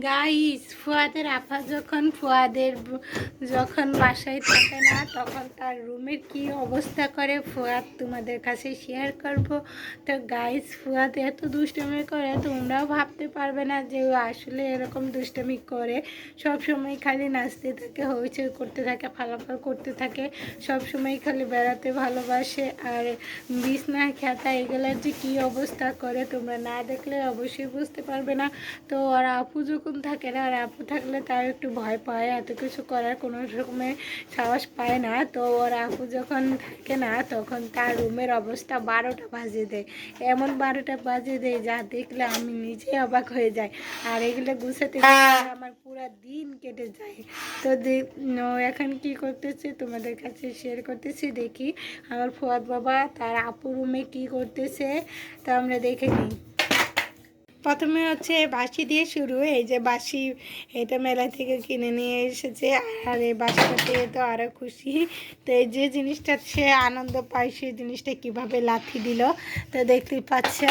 Guys, ফুয়াদের আপা যখন বাসায় থাকে না, তখন তার রুমের কি অবস্থা করে ফুয়াদ তোমাদের কাছে শেয়ার করব। তো গাইস, ফুয়াদ এত দুষ্টামি করে তোমরাও ভাবতে পারবে না যে ও আসলে এরকম দুষ্টামি করে। সব সময় খালি নাচতে থাকে, হইচই করতে থাকে, ফালাফাল করতে থাকে, সব সময় খালি বেড়াতে ভালোবাসে। আর বিছনা খেতা এগুলোর যে কী অবস্থা করে তোমরা না দেখলে অবশ্যই বুঝতে পারবে না। তো আর আপু যখন থাকে না, আর আপু থাকলে তার একটু ভয় পায়, এত কিছু করার কোনো রকমের সাহস পায় না। তো ওর আপু যখন থাকে না, তখন তার রুমের অবস্থা 12টা বাজে দেয়। এমন 12টা বাজে দেয় যা দেখলে আমি নিজে অবাক হয়ে যাই। আর এগুলো গুছাতে আমার পুরা দিন কেটে যায়। তো এখন কি করতেছে তোমাদের কাছে শেয়ার করতেছি, দেখি আমার ফুয়াদ বাবা তার আপু রুমে কি করতেছে। তো আমরা দেখে নিই। প্রথমে হচ্ছে বাঁশি দিয়ে শুরু। এই যে বাঁশি, এটা মেলা থেকে কিনে নিয়ে এসেছে। আর এই বাঁশিটা পেয়ে তো আরও খুশি। তো এই যে জিনিসটা সে আনন্দ পায়, সেই জিনিসটা কীভাবে লাথি দিল তো দেখতেই পাচ্ছে।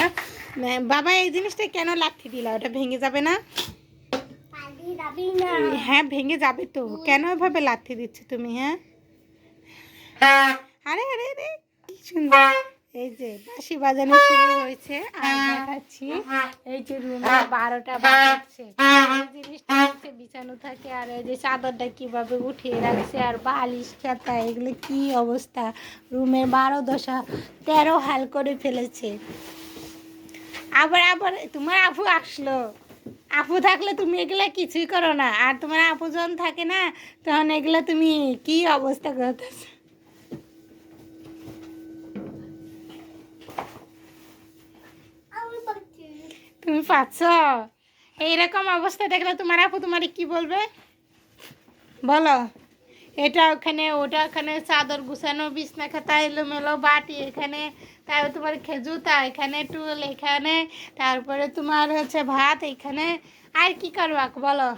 বাবা, এই জিনিসটা কেন লাথি দিল? ওটা ভেঙে যাবে না? হ্যাঁ, ভেঙে যাবে তো। কেন এভাবে লাথি দিচ্ছ তুমি? হ্যাঁ, আরে আরে আরে, কি সুন্দর। এই যে বাঁশি বাজানো শুরু হয়েছে। আর দেখাচ্ছি, এই যে রুমে 12টা বাজাচ্ছে। এই জিনিসটা হচ্ছে বিছানো থাকে। আর এই যে চাদরটা কিভাবে উঠিয়ে রাখছে, আর বালিশ খাতা এগুলো কি অবস্থা। রুমের 12 দশা 13 হাল করে ফেলেছে। আবার আবার তোমার আপু আসলো। আপু থাকলে তুমি এগুলা কিছুই করো না, আর তোমার আপু যখন থাকে না, তখন এগুলা তুমি কি অবস্থা করতেছো। তুমি পাচ্ছ? এইরকম অবস্থা দেখলে তোমার আপু তোমারে কি বলবে বলো? এটা ওখানে, ওটা ওখানে, চাদর গুছানো, বিছনা খাতা এলোমেলো, বাটি এখানে, তারপরে তোমার খেজুতা এখানে, টুল এখানে, তারপরে তোমার হচ্ছে ভাত এখানে। আর কি করবা বলো?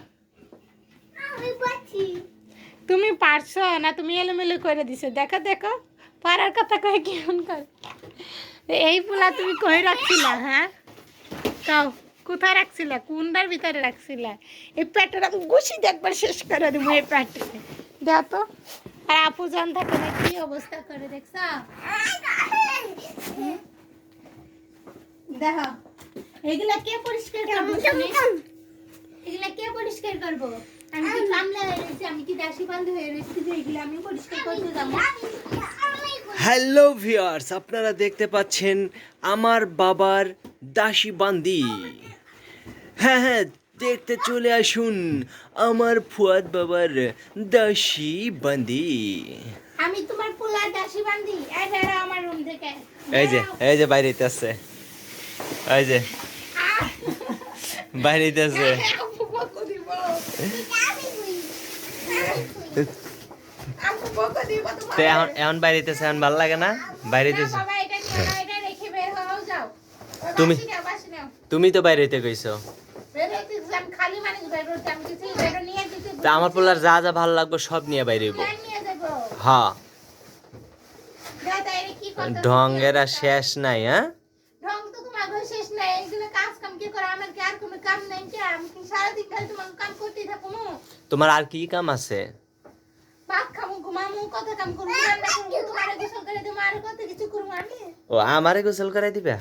তুমি পারছো না? তুমি এলোমেলো করে দিছো। দেখো দেখো, পারার কথা কয়ে কেমন কর। এই পোলা তুমি কই রাখছিলা? হ্যাঁ, তাও কোথায় রাখছিলা? কোনটার ভিতরে রাখছিলা? এই প্যাটটা ঘুষি একবার শেষ করে দেবো এই প্যাটে। দেখ তো। আর আপু জান থাকে না, কি অবস্থা করে দেখছ? দেখো, এগুলা কে পরিষ্কার করবো? এগুলা কে পরিষ্কার করবো? আমি কি কামলা হয়ে রয়েছি? আমি কি দাসী বান্ধব হয়ে রয়েছি যে এগুলো আমি পরিষ্কার করতে যাবো? হ্যালো ভিউয়ার্স, আপনারা দেখতে পাচ্ছেন আমার বাবার দাসী বান্দি। হ্যাঁ হ্যাঁ, দেখতে চলে আসুন আমার ফুয়াদ বাবার দাসী বান্দি। আমি তোমার পোলার দাসী বান্ধি। এই বেরো আমার রুম থেকে। এই যে বাইরে আছে, এই যে বাইরে আছে। এখন বাইরেতে এখন ভালো লাগে না? বাইরেতে তুমি তুমি তো বাইরেতে কইছো। তা আমার পোলার যা যা ভালো লাগবে সব নিয়ে বাইরে হইব। হ্যাঁ, ঢঙ্গের আর শেষ নাই। হ্যাঁ, তোমার আর কি কাম আছে? ও, আমারে গোসল করাই দিবা?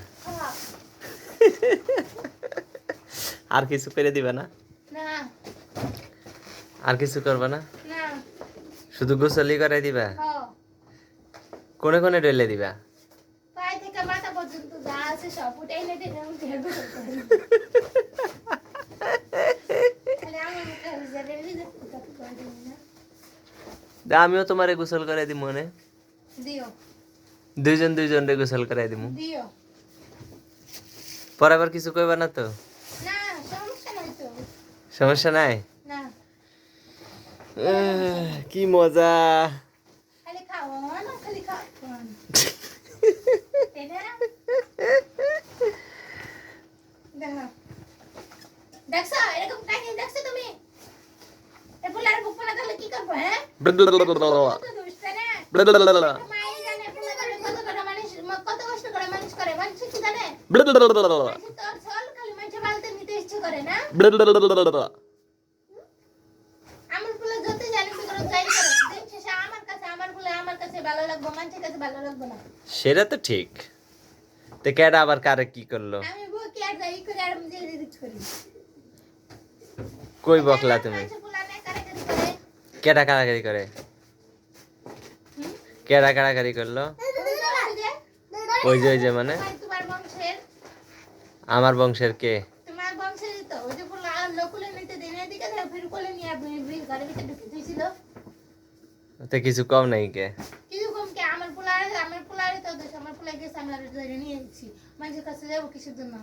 আর কিছু করে দিবা না? আর কিছু করবা না? শুধু গোসলই করাই দিবা? কোনে কোনে ডলে দিবা? আমিও তোমারে গোসল করাই দিব মনে। দুইজন দুইজন রে গোসল করাই দিব। পরে আবার কিছু কইবা না তো? সমস্যা নাই। কি মজা। দেখছো এরকম কাহিনী দেখছো তুমি? এ পোলার বুক পালা তাহলে কি করব? হ্যাঁ, কত কষ্ট করে মানুষ করে, মানুষ কি জানে? তোর চল খালি মানুষ বালতে নিতে ইচ্ছে করে না আমার ফুলে যত জানি তো করে যাই করে দিন শেষে আমার ফুলে আমার কাছে ভালো লাগবে মানুষের কাছে ভালো লাগবে না সেটা তো ঠিক। তো কেডা আবার কারে কি করলো? আমি বকি আর যাই করে আর আমি যে রিচ করি কই বকলা তুমি? মানুষের ফুলে না করে করে কেডা কারাকারি করে? কেডা কারাকারি করলো? ওই যে মানে তোমার বংশের আমার বংশের কে? তোমার বংশেরই তো ওই যে ফুল লোকুলে নিতে দিনে দিকে ফির কোলে নিয়ে বিল ঘরে ভিতরে ঢুকে দিয়েছিল তো কিছু কম নাই কে? কিছু কম কে আমার ফুলারে তো দেশ আমার ফুলে গেছে আমরা ধরে নিয়ে এসেছি মানুষের কাছে যাবো কিসের জন্য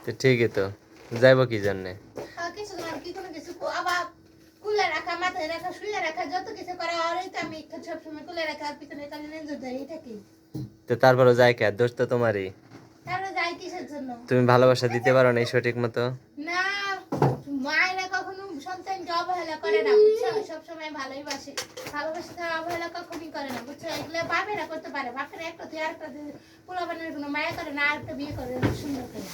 তো ঠিকই তো, যাইব কি জন্যে? কিছু তোমার কি কোনো কিছু আবার কুলে রাখা মাথায় রাখা শুয়ে রাখা যত কিছু করা ওরাই তো আমি সবসময় কুলে রাখা আর পিছনে কালে নেজর দাঁড়িয়ে থাকি তো তারপরও যাই কে? দোষ তো তোমারই। তারপরে যাই কিসের জন্য তুমি ভালোবাসা দিতে পারো না সঠিক মতো। না মায়েরা কখনো সন্তানকে অবহেলা করে না বুঝছো সবসময় ভালোই বাসে ভালোবাসে তারা অবহেলা কখনই করে না বুঝছো এগুলো বাপেরা করতে পারে বাপেরা একটা তুই আরেকটা পোলাপানের কোনো মায়া করে না আরেকটা বিয়ে করে সুন্দর করে